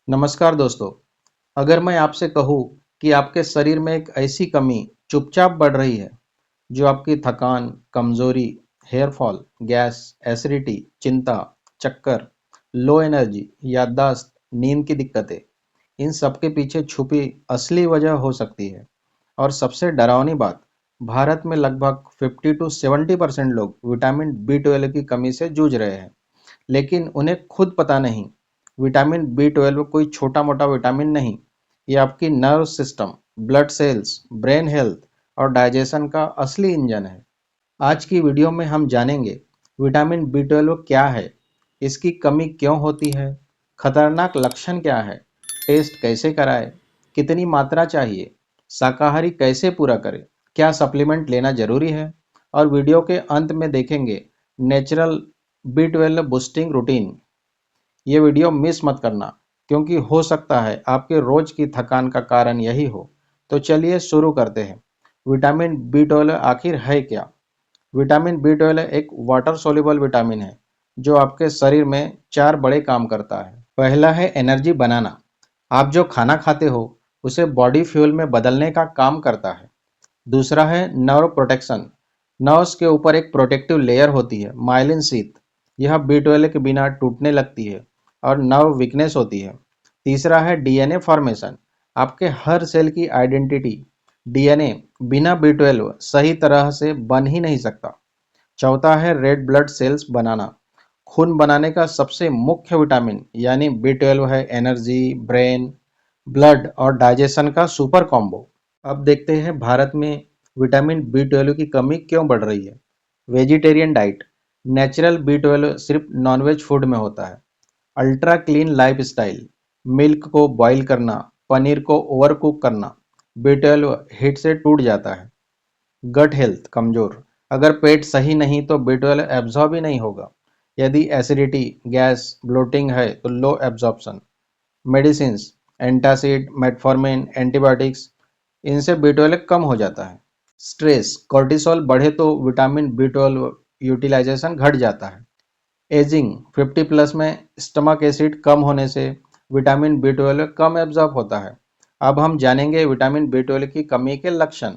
नमस्कार दोस्तों। अगर मैं आपसे कहूँ कि आपके शरीर में एक ऐसी कमी चुपचाप बढ़ रही है जो आपकी थकान, कमजोरी, हेयर फॉल, गैस, एसिडिटी, चिंता, चक्कर, लो एनर्जी, याददाश्त, नींद की दिक्कतें, इन सब के पीछे छुपी असली वजह हो सकती है। और सबसे डरावनी बात, भारत में लगभग 50 टू 70% लोग विटामिन बी 12 की कमी से जूझ रहे हैं, लेकिन उन्हें खुद पता नहीं। विटामिन बी 12 कोई छोटा मोटा विटामिन नहीं, ये आपकी nerve system, blood cells, brain health और डाइजेशन का असली इंजन है। आज की वीडियो में हम जानेंगे विटामिन बी 12 क्या है, इसकी कमी क्यों होती है, खतरनाक लक्षण क्या है, टेस्ट कैसे कराएं, कितनी मात्रा चाहिए, शाकाहारी कैसे पूरा करें, क्या सप्लीमेंट लेना जरूरी है, और वीडियो के अंत में देखेंगे नेचुरल बी 12 बूस्टिंग रूटीन। ये वीडियो मिस मत करना, क्योंकि हो सकता है आपके रोज की थकान का कारण यही हो। तो चलिए शुरू करते हैं। विटामिन बी 12 आखिर है क्या? विटामिन बी 12 एक वाटर सोल्यूबल विटामिन है जो आपके शरीर में चार बड़े काम करता है। पहला है एनर्जी बनाना। आप जो खाना खाते हो उसे बॉडी फ्यूल में बदलने का काम करता है। दूसरा है नर्व प्रोटेक्शन। नर्व्स के ऊपर एक प्रोटेक्टिव लेयर होती है, माइलिन शीथ। यह बी 12 के बिना टूटने लगती है और नर्व वीकनेस होती है। तीसरा है डीएनए फॉर्मेशन। आपके हर सेल की आइडेंटिटी डीएनए बिना बी 12 सही तरह से बन ही नहीं सकता। चौथा है रेड ब्लड सेल्स बनाना। खून बनाने का सबसे मुख्य विटामिन यानी बी 12 है एनर्जी, ब्रेन, ब्लड और डाइजेशन का सुपर कॉम्बो। अब देखते हैं भारत में विटामिन बी 12 की कमी क्यों बढ़ रही है। Vegetarian diet. नेचुरल बी 12 सिर्फ नॉनवेज फूड में होता है। Ultra clean lifestyle. मिल्क को बॉईल करना, पनीर को ओवर कुक करना। बी 12 हीट से टूट जाता है। गट हेल्थ कमजोर। अगर पेट सही नहीं तो बी 12 एब्जॉर्ब ही नहीं होगा। यदि एसिडिटी, गैस, ब्लोटिंग है तो low absorption. Medicines, antacid, metformin, antibiotics, इनसे बी 12 कम हो जाता है। स्ट्रेस, कॉर्टिसोल बढ़े तो विटामिन बी 12 यूटिलाइजेशन घट जाता है। एजिंग, 50 प्लस में स्टमक एसिड कम होने से विटामिन बी 12 कम एब्जॉर्ब होता है। अब हम जानेंगे विटामिन बी 12 की कमी के लक्षण।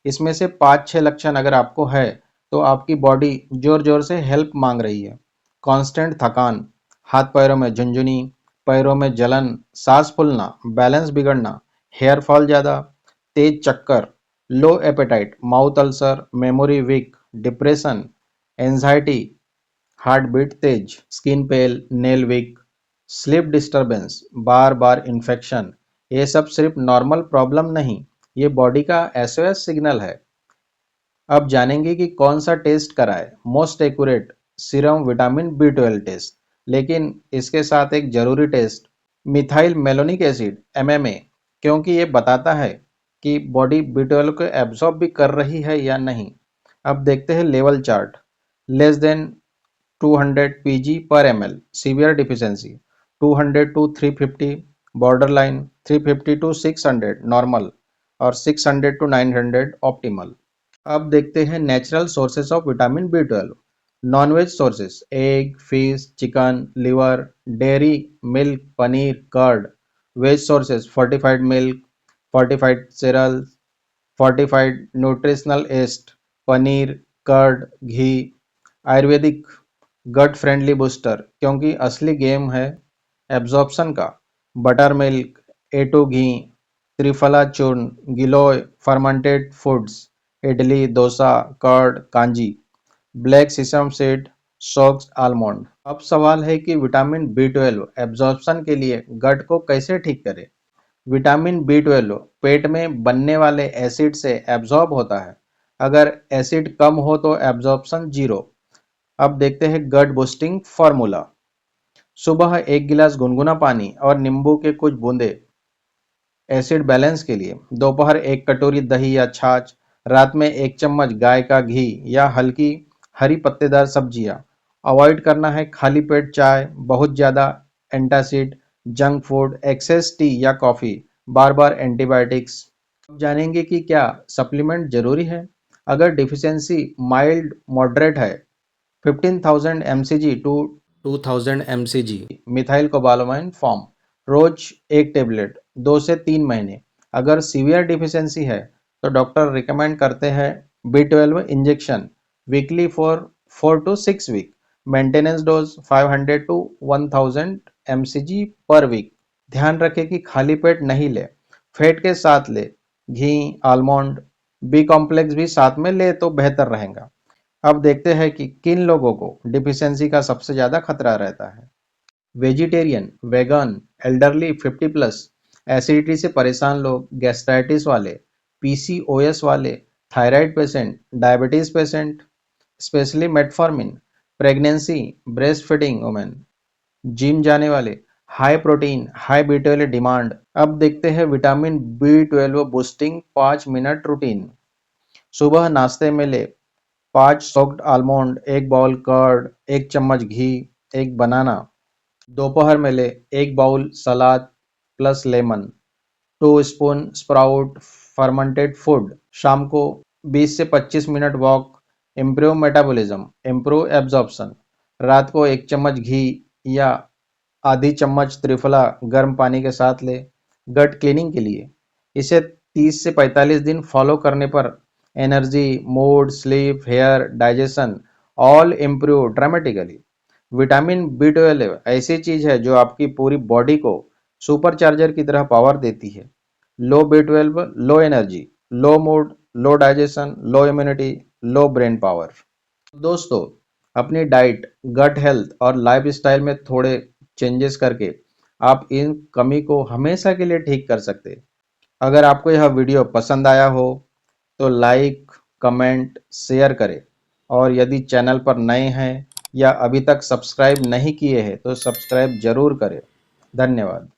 इसमें से 5-6 लक्षण अगर आपको है तो आपकी बॉडी जोर जोर से हेल्प मांग रही है। कांस्टेंट थकान, हाथ पैरों में झुंझुनी, पैरों में जलन, सांस फूलना, बैलेंस बिगड़ना, हेयर फॉल ज़्यादा, तेज चक्कर, low appetite, mouth ulcer, memory weak, depression, anxiety, heart beat तेज, skin pale, nail weak, sleep disturbance, बार बार इन्फेक्शन, ये सब सिर्फ नॉर्मल प्रॉब्लम नहीं, ये बॉडी का एसओएस सिग्नल है। अब जानेंगे कि कौन सा टेस्ट कराए। Most accurate serum vitamin B 12 test, लेकिन इसके साथ एक जरूरी test, methyl malonic acid MMA, क्योंकि ये बताता है कि बॉडी बी 12 को एब्जॉर्ब भी कर रही है या नहीं। अब देखते हैं level chart. Less than 200 pg per ml severe deficiency, 200 to 350 borderline, 350 to 600 normal और 600 to 900 ऑप्टिमल। अब देखते हैं natural sources of vitamin B 12। Nonveg sources, egg, fish, chicken, liver, dairy, milk, paneer, curd. Veg sources, fortified milk, fortified cereals, fortified nutritional yeast, paneer, curd, ghee. Ayurvedic, gut friendly booster, क्योंकि असली game है absorption का। Butter milk, A2 ghee, Triphala churna, giloy, fermented foods, idli, dosa, curd, kanji, black sesame seed, soaked almond. अब सवाल है कि vitamin B 12 absorption के लिए गट को कैसे ठीक करे। विटामिन बी 12 पेट में बनने वाले एसिड से एब्जॉर्ब होता है। अगर एसिड कम हो तो एब्जॉर्प्शन जीरो। अब देखते हैं गट बूस्टिंग फार्मूला। सुबह एक गिलास गुनगुना पानी और नींबू के कुछ बूंदे एसिड बैलेंस के लिए। दोपहर एक कटोरी दही या छाछ। रात में एक चम्मच गाय का घी या हल्की हरी पत्तेदार सब्जियां। अवॉइड करना है खाली पेट चाय, बहुत ज़्यादा antacid, junk food, excess tea या कॉफ़ी, बार बार एंटीबायोटिक्स। अब जानेंगे कि क्या सप्लीमेंट जरूरी है। अगर डिफिशियंसी माइल्ड मॉडरेट है, 15,000 mcg to 2000 mcg methylcobalamin form रोज एक टेबलेट 2 से 3 महीने। अगर सीवियर डिफिशियंसी है तो डॉक्टर रिकमेंड करते हैं B12 injection weekly for 4 to 6 week. Maintenance dose 500 to 1000 mcg पर वीक। ध्यान रखें कि खाली पेट नहीं ले, फैट के साथ ले, घी, आलमंड, बी कॉम्प्लेक्स भी साथ में ले तो बेहतर रहेगा। अब देखते हैं कि किन लोगों को डिफिशियंसी का सबसे ज़्यादा खतरा रहता है। Vegetarian, vegan, elderly 50 plus, acidity से परेशान लोग, गैस्ट्राइटिस वाले, पीसीओएस वाले, thyroid patient, diabetes patient, specially metformin, pregnancy, breast feeding women, gym जाने वाले, high protein high B12 demand. अब देखते हैं vitamin B12 boosting 5 minute routine. सुबह नाश्ते में ले 5 सोक्ड आलमंड, 1 बाउल कर्ड, 1 चम्मच घी, 1 बनाना। दोपहर में ले 1 bowl salad plus lemon, 2 spoon sprout fermented food. शाम को 20 से 25 minute walk, improve metabolism, improve absorption. रात को 1 चम्मच घी या आधी चम्मच त्रिफला गर्म पानी के साथ ले, गट क्लीनिंग के लिए। इसे 30 से 45 दिन फॉलो करने पर energy, mood, sleep, hair, digestion all improve dramatically. Vitamin B12 ऐसी चीज है जो आपकी पूरी बॉडी को सुपर चार्जर की तरह पावर देती है। लो B12, लो एनर्जी, लो मूड, लो डाइजेशन, लो इम्यूनिटी, लो ब्रेन पावर। दोस्तों, अपनी डाइट, गट हेल्थ और लाइफस्टाइल में थोड़े चेंजेस करके आप इन कमी को हमेशा के लिए ठीक कर सकते हैं। अगर आपको यह वीडियो पसंद आया हो तो लाइक, कमेंट, शेयर करें और यदि चैनल पर नए हैं या अभी तक सब्सक्राइब नहीं किए हैं तो सब्सक्राइब जरूर करें। धन्यवाद।